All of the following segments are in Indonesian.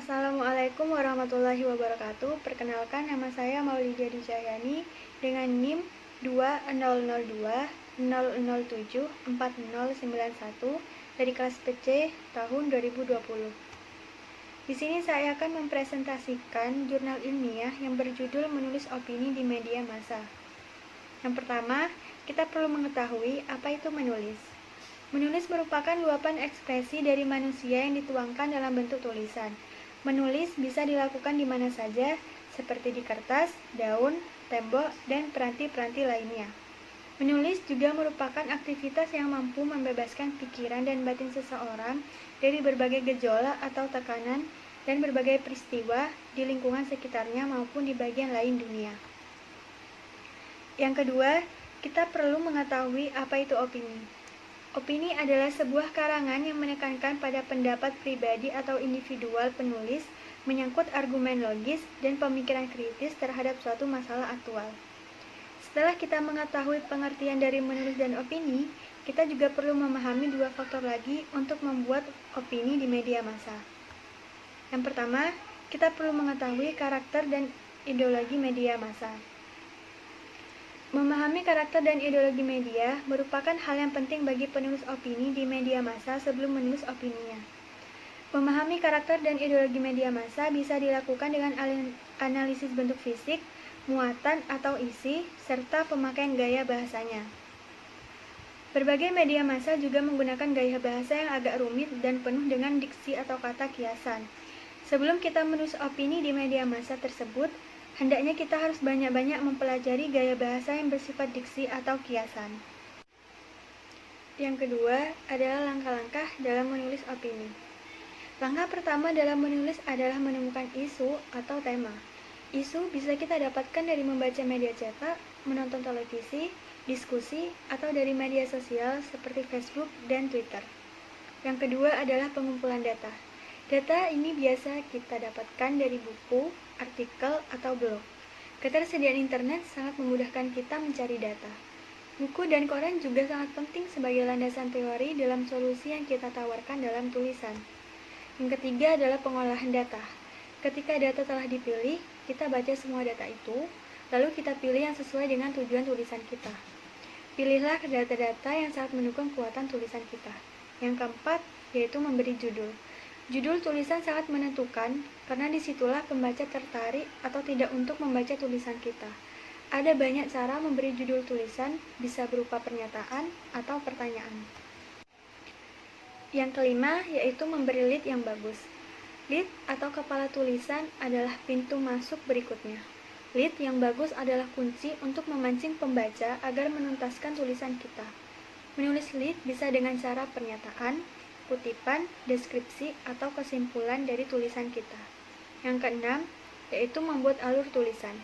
Assalamualaikum warahmatullahi wabarakatuh. Perkenalkan, nama saya Maulidia Cahyani dengan NIM 20020074091 dari kelas PC tahun 2020. Di sini saya akan mempresentasikan jurnal ilmiah yang berjudul Menulis Opini di Media Massa. Yang pertama, kita perlu mengetahui apa itu menulis. Menulis merupakan luapan ekspresi dari manusia yang dituangkan dalam bentuk tulisan. Menulis bisa dilakukan di mana saja, seperti di kertas, daun, tembok, dan peranti-peranti lainnya. Menulis juga merupakan aktivitas yang mampu membebaskan pikiran dan batin seseorang dari berbagai gejolak atau tekanan dan berbagai peristiwa di lingkungan sekitarnya maupun di bagian lain dunia. Yang kedua, kita perlu mengetahui apa itu opini. Opini adalah sebuah karangan yang menekankan pada pendapat pribadi atau individual penulis menyangkut argumen logis dan pemikiran kritis terhadap suatu masalah aktual. Setelah kita mengetahui pengertian dari menulis dan opini, kita juga perlu memahami dua faktor lagi untuk membuat opini di media massa. Yang pertama, kita perlu mengetahui karakter dan ideologi media massa. Memahami karakter dan ideologi media merupakan hal yang penting bagi penulis opini di media massa sebelum menulis opininya. Memahami karakter dan ideologi media massa bisa dilakukan dengan analisis bentuk fisik, muatan atau isi, serta pemakaian gaya bahasanya. Berbagai media massa juga menggunakan gaya bahasa yang agak rumit dan penuh dengan diksi atau kata kiasan. Sebelum kita menulis opini di media massa tersebut, hendaknya kita harus banyak-banyak mempelajari gaya bahasa yang bersifat diksi atau kiasan. Yang kedua adalah langkah-langkah dalam menulis opini. Langkah pertama dalam menulis adalah menemukan isu atau tema. Isu bisa kita dapatkan dari membaca media cetak, menonton televisi, diskusi, atau dari media sosial seperti Facebook dan Twitter. Yang kedua adalah pengumpulan data. Data ini biasa kita dapatkan dari buku, artikel, atau blog. Ketersediaan internet sangat memudahkan kita mencari data. Buku dan koran juga sangat penting sebagai landasan teori dalam solusi yang kita tawarkan dalam tulisan. Yang ketiga adalah pengolahan data. Ketika data telah dipilih, kita baca semua data itu, lalu kita pilih yang sesuai dengan tujuan tulisan kita. Pilihlah data-data yang sangat mendukung kekuatan tulisan kita. Yang keempat, yaitu memberi judul. Judul tulisan sangat menentukan karena disitulah pembaca tertarik atau tidak untuk membaca tulisan kita. Ada banyak cara memberi judul tulisan, bisa berupa pernyataan atau pertanyaan. Yang kelima yaitu memberi lead yang bagus. Lead atau kepala tulisan adalah pintu masuk berikutnya. Lead yang bagus adalah kunci untuk memancing pembaca agar menuntaskan tulisan kita. Menulis lead bisa dengan cara pernyataan, kutipan, deskripsi, atau kesimpulan dari tulisan kita. Yang keenam, yaitu membuat alur tulisan.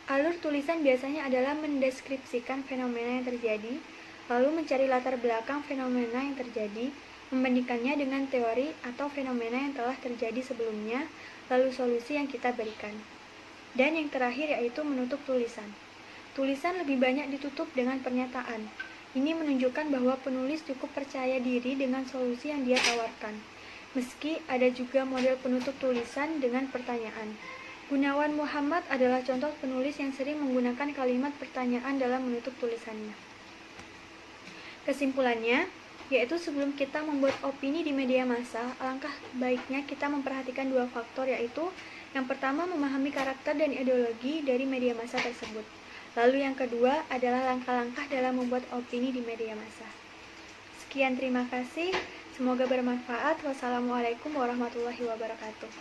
Alur tulisan biasanya adalah mendeskripsikan fenomena yang terjadi, lalu mencari latar belakang fenomena yang terjadi, membandingkannya dengan teori atau fenomena yang telah terjadi sebelumnya, lalu solusi yang kita berikan. Dan yang terakhir yaitu menutup tulisan. Tulisan lebih banyak ditutup dengan pernyataan. Ini menunjukkan bahwa penulis cukup percaya diri dengan solusi yang dia tawarkan. Meski ada juga model penutup tulisan dengan pertanyaan. Gunawan Muhammad adalah contoh penulis yang sering menggunakan kalimat pertanyaan dalam menutup tulisannya. Kesimpulannya, yaitu sebelum kita membuat opini di media massa, alangkah baiknya kita memperhatikan dua faktor, yaitu yang pertama memahami karakter dan ideologi dari media massa tersebut. Lalu yang kedua adalah langkah-langkah dalam membuat opini di media massa. Sekian, terima kasih. Semoga bermanfaat. Wassalamualaikum warahmatullahi wabarakatuh.